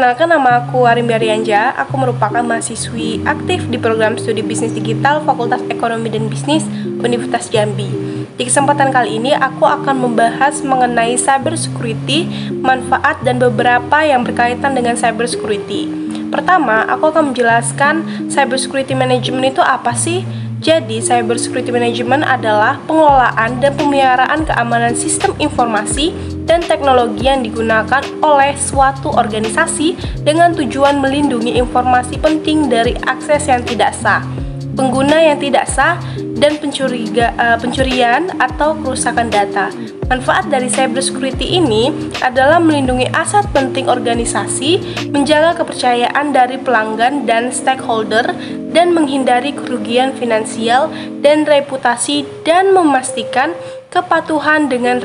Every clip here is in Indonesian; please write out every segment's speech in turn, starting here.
Perkenalkan, nama aku Arimbi Arianja. Aku merupakan mahasiswi aktif di program studi bisnis digital Fakultas Ekonomi dan Bisnis Universitas Jambi. Di kesempatan kali ini, aku akan membahas mengenai cybersecurity, manfaat, dan beberapa yang berkaitan dengan cybersecurity. Pertama, aku akan menjelaskan cybersecurity management itu apa sih? Jadi, cybersecurity management adalah pengelolaan dan pemeliharaan keamanan sistem informasi dan teknologi yang digunakan oleh suatu organisasi dengan tujuan melindungi informasi penting dari akses yang tidak sah, pengguna yang tidak sah, dan pencurian atau kerusakan data. Manfaat dari cybersecurity ini adalah melindungi aset penting organisasi, menjaga kepercayaan dari pelanggan dan stakeholder, dan menghindari kerugian finansial dan reputasi, dan memastikan kepatuhan dengan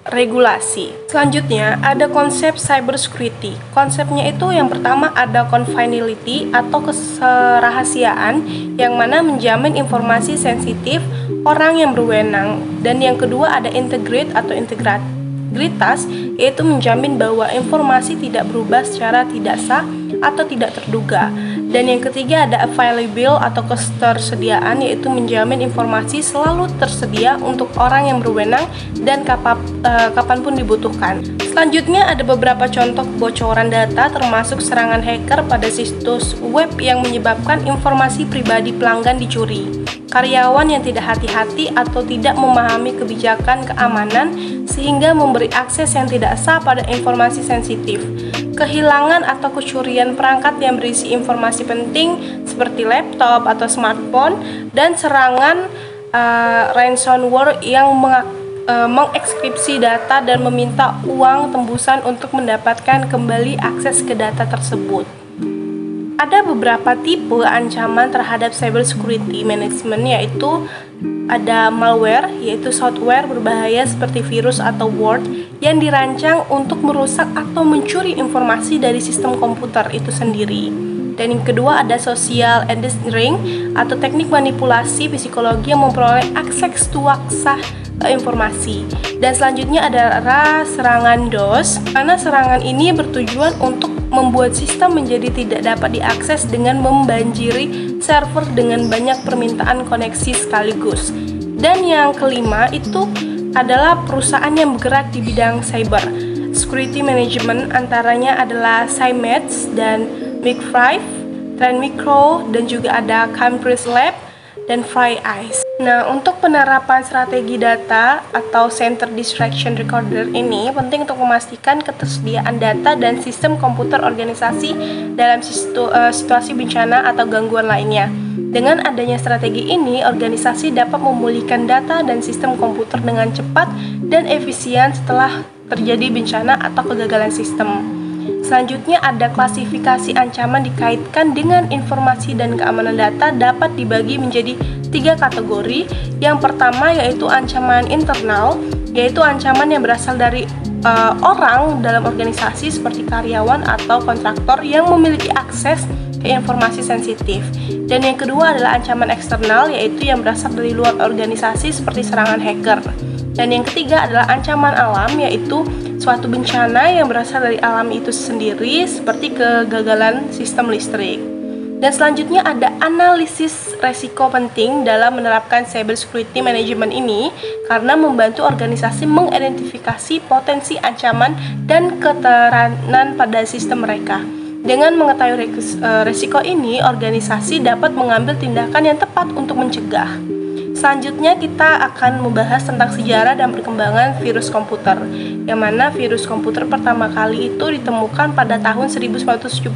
regulasi. Selanjutnya, ada konsep cybersecurity. Konsepnya itu yang pertama ada confidentiality atau kerahasiaan, yang mana menjamin informasi sensitif orang yang berwenang. Dan yang kedua ada integrate atau integritas, yaitu menjamin bahwa informasi tidak berubah secara tidak sah atau tidak terduga. Dan yang ketiga ada available atau ketersediaan, yaitu menjamin informasi selalu tersedia untuk orang yang berwenang dan kapanpun dibutuhkan. Selanjutnya ada beberapa contoh kebocoran data, termasuk serangan hacker pada situs web yang menyebabkan informasi pribadi pelanggan dicuri, karyawan yang tidak hati-hati atau tidak memahami kebijakan keamanan sehingga memberi akses yang tidak sah pada informasi sensitif, kehilangan atau kecurian perangkat yang berisi informasi penting seperti laptop atau smartphone, dan serangan ransomware yang mengekskripsi data dan meminta uang tembusan untuk mendapatkan kembali akses ke data tersebut. Ada beberapa tipe ancaman terhadap cybersecurity management, yaitu ada malware, yaitu software berbahaya seperti virus atau word yang dirancang untuk merusak atau mencuri informasi dari sistem komputer itu sendiri. Dan yang kedua ada social engineering atau teknik manipulasi psikologi yang memperoleh akses tuaksah informasi. Dan selanjutnya adalah serangan DOS, karena serangan ini bertujuan untuk membuat sistem menjadi tidak dapat diakses dengan membanjiri server dengan banyak permintaan koneksi sekaligus. Dan yang kelima itu adalah perusahaan yang bergerak di bidang cyber security management, antaranya adalah Cymats dan Microfive, Trend Micro, dan juga ada Cambridge Lab dan FireEye. Nah, untuk penerapan strategi data atau Center Distraction Recorder ini penting untuk memastikan ketersediaan data dan sistem komputer organisasi dalam situasi bencana atau gangguan lainnya. Dengan adanya strategi ini, organisasi dapat memulihkan data dan sistem komputer dengan cepat dan efisien setelah terjadi bencana atau kegagalan sistem. Selanjutnya ada klasifikasi ancaman dikaitkan dengan informasi dan keamanan data dapat dibagi menjadi 3 kategori. Yang pertama yaitu ancaman internal, yaitu ancaman yang berasal dari orang dalam organisasi seperti karyawan atau kontraktor yang memiliki akses ke informasi sensitif. Dan yang kedua adalah ancaman eksternal, yaitu yang berasal dari luar organisasi seperti serangan hacker. Dan yang ketiga adalah ancaman alam, yaitu suatu bencana yang berasal dari alam itu sendiri seperti kegagalan sistem listrik. Dan selanjutnya ada analisis resiko penting dalam menerapkan cybersecurity management ini karena membantu organisasi mengidentifikasi potensi ancaman dan keteranan pada sistem mereka. Dengan mengetahui resiko ini, organisasi dapat mengambil tindakan yang tepat untuk mencegah. Selanjutnya kita akan membahas tentang sejarah dan perkembangan virus komputer, yang mana virus komputer pertama kali itu ditemukan pada tahun 1971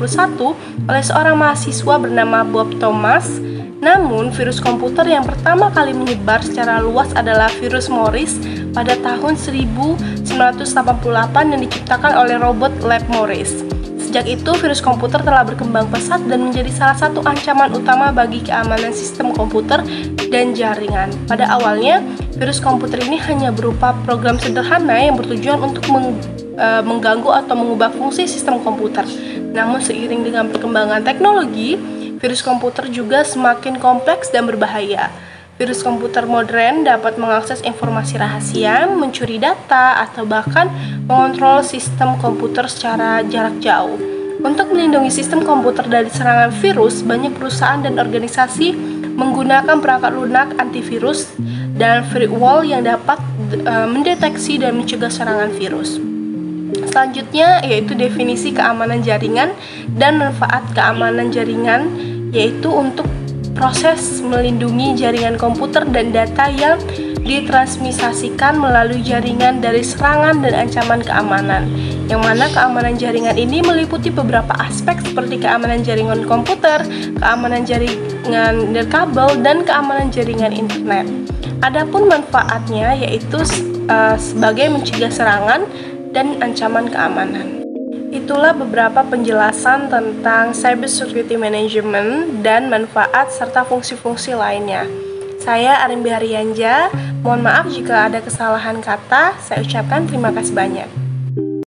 oleh seorang mahasiswa bernama Bob Thomas. Namun, virus komputer yang pertama kali menyebar secara luas adalah virus Morris pada tahun 1988 yang diciptakan oleh Robert Lab Morris. Sejak itu, virus komputer telah berkembang pesat dan menjadi salah satu ancaman utama bagi keamanan sistem komputer dan jaringan. Pada awalnya, virus komputer ini hanya berupa program sederhana yang bertujuan untuk mengganggu atau mengubah fungsi sistem komputer. Namun, seiring dengan perkembangan teknologi, virus komputer juga semakin kompleks dan berbahaya. Virus komputer modern dapat mengakses informasi rahasia, mencuri data, atau bahkan mengontrol sistem komputer secara jarak jauh. Untuk melindungi sistem komputer dari serangan virus, banyak perusahaan dan organisasi menggunakan perangkat lunak antivirus dan firewall yang dapat mendeteksi dan mencegah serangan virus. Selanjutnya yaitu definisi keamanan jaringan dan manfaat keamanan jaringan, yaitu untuk proses melindungi jaringan komputer dan data yang ditransmisasikan melalui jaringan dari serangan dan ancaman keamanan, yang mana keamanan jaringan ini meliputi beberapa aspek seperti keamanan jaringan komputer, keamanan jaringan nirkabel, dan keamanan jaringan internet. Adapun manfaatnya yaitu sebagai mencegah serangan dan ancaman keamanan. Itulah beberapa penjelasan tentang Cyber Security Management dan manfaat serta fungsi-fungsi lainnya. Saya Arimbi Haryanja, mohon maaf jika ada kesalahan kata, saya ucapkan terima kasih banyak.